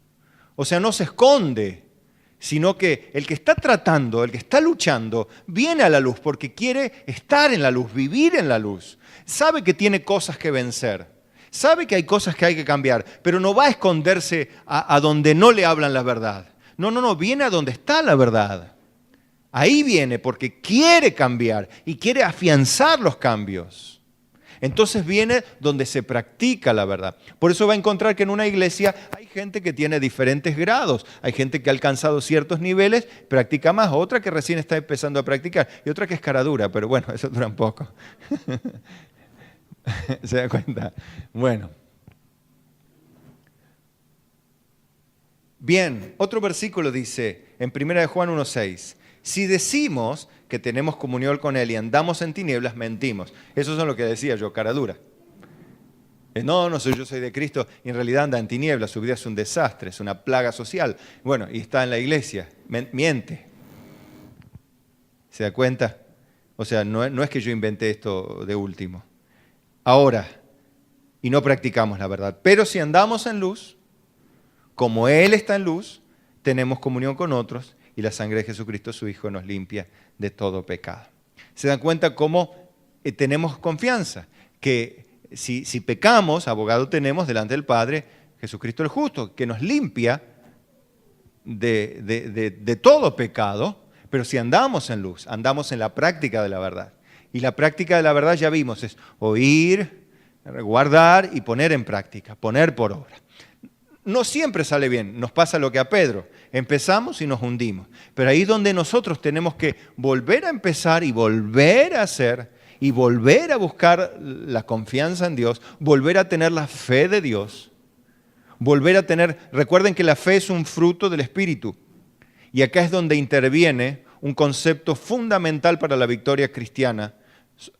O sea, no se esconde, sino que el que está tratando, el que está luchando, viene a la luz porque quiere estar en la luz, vivir en la luz. Sabe que tiene cosas que vencer, sabe que hay cosas que hay que cambiar, pero no va a esconderse a donde no le hablan la verdad. No, viene a donde está la verdad. Ahí viene porque quiere cambiar y quiere afianzar los cambios. Entonces viene donde se practica la verdad. Por eso va a encontrar que en una iglesia hay gente que tiene diferentes grados. Hay gente que ha alcanzado ciertos niveles, practica más, otra que recién está empezando a practicar y otra que es cara dura, pero bueno, eso dura un poco. ¿Se da cuenta? Bueno. Bien, otro versículo dice en 1 Juan 1:6, si decimos que tenemos comunión con Él y andamos en tinieblas, mentimos. Eso es lo que decía yo, cara dura. No, yo soy de Cristo y en realidad anda en tinieblas, su vida es un desastre, es una plaga social. Bueno, y está en la iglesia, miente. ¿Se da cuenta? O sea, no es que yo inventé esto de último. Ahora, y no practicamos la verdad, pero si andamos en luz, como Él está en luz, tenemos comunión con otros y la sangre de Jesucristo, su Hijo, nos limpia de todo pecado. ¿Se dan cuenta cómo tenemos confianza? Que si pecamos, abogado tenemos delante del Padre, Jesucristo el justo, que nos limpia de todo pecado, pero si andamos en luz, andamos en la práctica de la verdad. Y la práctica de la verdad, ya vimos, es oír, guardar y poner en práctica, poner por obra. No siempre sale bien, nos pasa lo que a Pedro. Empezamos y nos hundimos. Pero ahí es donde nosotros tenemos que volver a empezar y volver a hacer y volver a buscar la confianza en Dios, volver a tener la fe de Dios, volver a tener... Recuerden que la fe es un fruto del Espíritu. Y acá es donde interviene un concepto fundamental para la victoria cristiana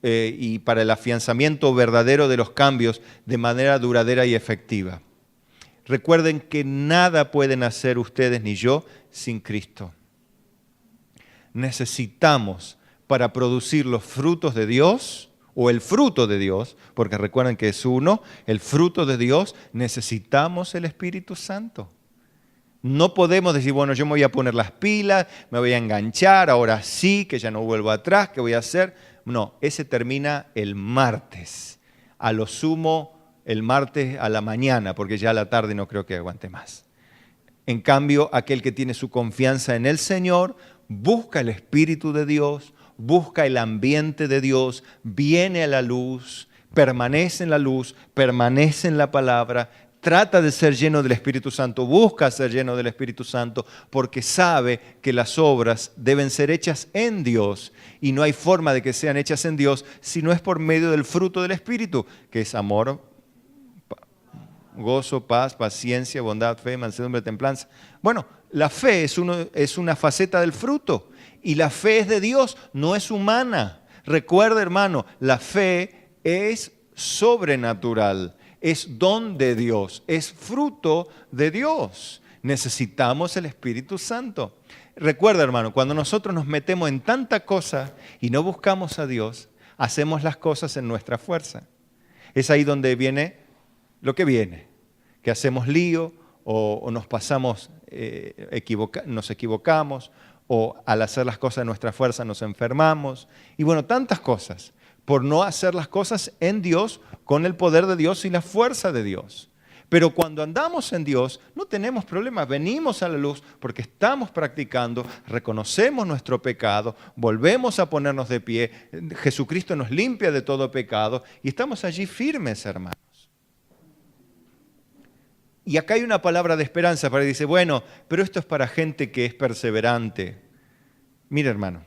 y para el afianzamiento verdadero de los cambios de manera duradera y efectiva. Recuerden que nada pueden hacer ustedes ni yo sin Cristo. Necesitamos, para producir los frutos de Dios, o el fruto de Dios, porque recuerden que es uno, el fruto de Dios, necesitamos el Espíritu Santo. No podemos decir, bueno, yo me voy a poner las pilas, me voy a enganchar, ahora sí, que ya no vuelvo atrás, ¿qué voy a hacer? No, ese termina el martes, a lo sumo el martes a la mañana, porque ya a la tarde no creo que aguante más. En cambio, aquel que tiene su confianza en el Señor, busca el Espíritu de Dios, busca el ambiente de Dios, viene a la luz, permanece en la luz, permanece en la palabra, trata de ser lleno del Espíritu Santo, busca ser lleno del Espíritu Santo, porque sabe que las obras deben ser hechas en Dios y no hay forma de que sean hechas en Dios si no es por medio del fruto del Espíritu, que es amor, gozo, paz, paciencia, bondad, fe, mansedumbre, templanza. Bueno, la fe es una faceta del fruto y la fe es de Dios, no es humana. Recuerda, hermano, la fe es sobrenatural, es don de Dios, es fruto de Dios. Necesitamos el Espíritu Santo. Recuerda, hermano, cuando nosotros nos metemos en tanta cosa y no buscamos a Dios, hacemos las cosas en nuestra fuerza. Es ahí donde viene lo que viene, que hacemos lío o nos pasamos, nos equivocamos, o al hacer las cosas en nuestra fuerza nos enfermamos. Y bueno, tantas cosas, por no hacer las cosas en Dios, con el poder de Dios y la fuerza de Dios. Pero cuando andamos en Dios, no tenemos problemas, venimos a la luz porque estamos practicando, reconocemos nuestro pecado, volvemos a ponernos de pie, Jesucristo nos limpia de todo pecado y estamos allí firmes, hermanos. Y acá hay una palabra de esperanza para que dice, bueno, pero esto es para gente que es perseverante. Mira, hermano,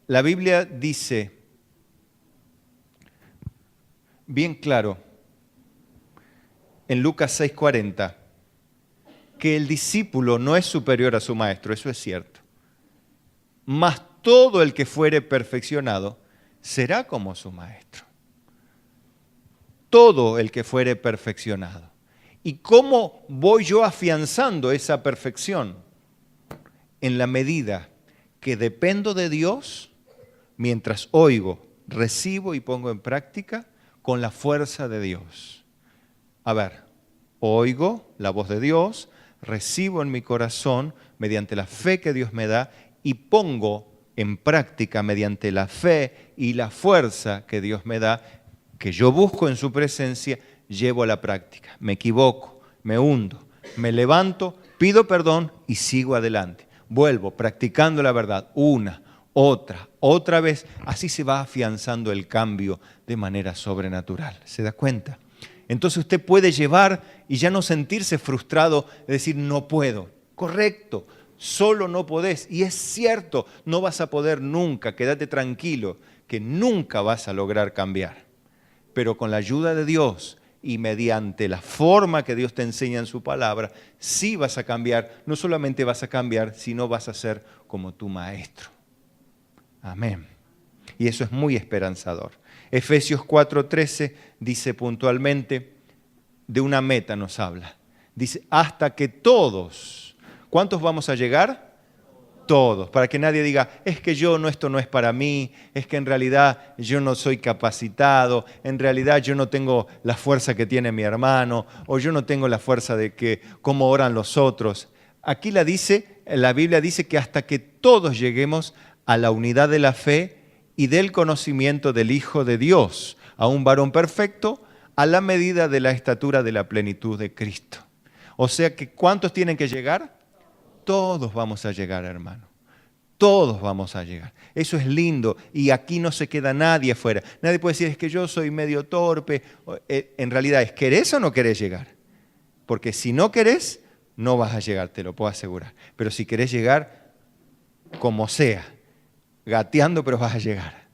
la Biblia dice bien claro en Lucas 6:40 que el discípulo no es superior a su maestro, eso es cierto. Mas todo el que fuere perfeccionado será como su maestro. Todo el que fuere perfeccionado. ¿Y cómo voy yo afianzando esa perfección? En la medida que dependo de Dios, mientras oigo, recibo y pongo en práctica con la fuerza de Dios. A ver, oigo la voz de Dios, recibo en mi corazón mediante la fe que Dios me da y pongo en práctica mediante la fe y la fuerza que Dios me da, que yo busco en su presencia, llevo a la práctica. Me equivoco, me hundo, me levanto, pido perdón y sigo adelante. Vuelvo practicando la verdad una, otra vez. Así se va afianzando el cambio de manera sobrenatural. ¿Se da cuenta? Entonces usted puede llevar y ya no sentirse frustrado, de decir no puedo. Correcto, solo no podés. Y es cierto, no vas a poder nunca. Quédate tranquilo que nunca vas a lograr cambiar. Pero con la ayuda de Dios y mediante la forma que Dios te enseña en su palabra, sí vas a cambiar. No solamente vas a cambiar, sino vas a ser como tu maestro. Amén. Y eso es muy esperanzador. Efesios 4:13 dice puntualmente, de una meta nos habla. Dice, hasta que todos, ¿cuántos vamos a llegar? Todos, para que nadie diga, es que esto no es para mí, es que en realidad yo no soy capacitado, en realidad yo no tengo la fuerza que tiene mi hermano, o yo no tengo la fuerza de que cómo oran los otros. Aquí la Biblia dice que hasta que todos lleguemos a la unidad de la fe y del conocimiento del Hijo de Dios, a un varón perfecto, a la medida de la estatura de la plenitud de Cristo. O sea que, ¿cuántos tienen que llegar? Todos vamos a llegar, hermano. Todos vamos a llegar. Eso es lindo y aquí no se queda nadie afuera. Nadie puede decir, es que yo soy medio torpe. En realidad es, ¿querés o no querés llegar? Porque si no querés, no vas a llegar, te lo puedo asegurar. Pero si querés llegar, como sea, gateando, pero vas a llegar.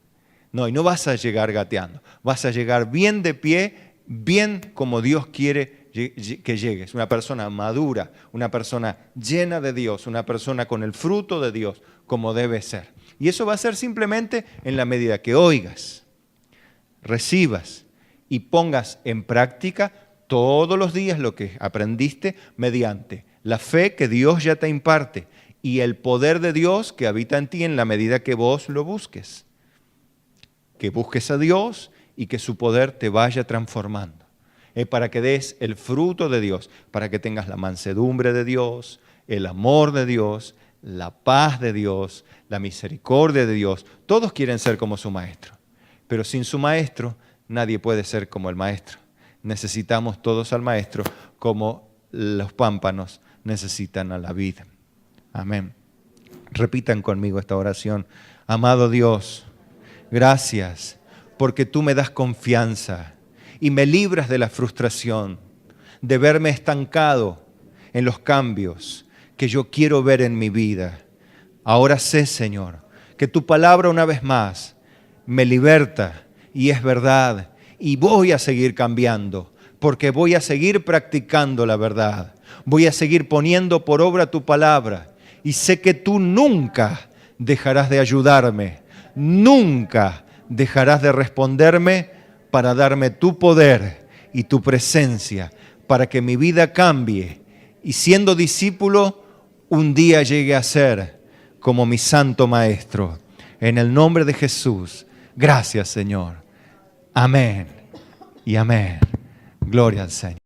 No, y no vas a llegar gateando. Vas a llegar bien de pie, bien como Dios quiere que llegues, una persona madura, una persona llena de Dios, una persona con el fruto de Dios, como debe ser. Y eso va a ser simplemente en la medida que oigas, recibas y pongas en práctica todos los días lo que aprendiste mediante la fe que Dios ya te imparte y el poder de Dios que habita en ti en la medida que vos lo busques. Que busques a Dios y que su poder te vaya transformando. Para que des el fruto de Dios, para que tengas la mansedumbre de Dios, el amor de Dios, la paz de Dios, la misericordia de Dios. Todos quieren ser como su maestro, pero sin su maestro nadie puede ser como el maestro. Necesitamos todos al maestro como los pámpanos necesitan a la vid. Amén. Repitan conmigo esta oración. Amado Dios, gracias porque tú me das confianza y me libras de la frustración, de verme estancado en los cambios que yo quiero ver en mi vida. Ahora sé, Señor, que tu palabra una vez más me liberta y es verdad. Y voy a seguir cambiando, porque voy a seguir practicando la verdad. Voy a seguir poniendo por obra tu palabra. Y sé que tú nunca dejarás de ayudarme, nunca dejarás de responderme para darme tu poder y tu presencia, para que mi vida cambie y siendo discípulo, un día llegue a ser como mi santo maestro. En el nombre de Jesús, gracias Señor. Amén y amén. Gloria al Señor.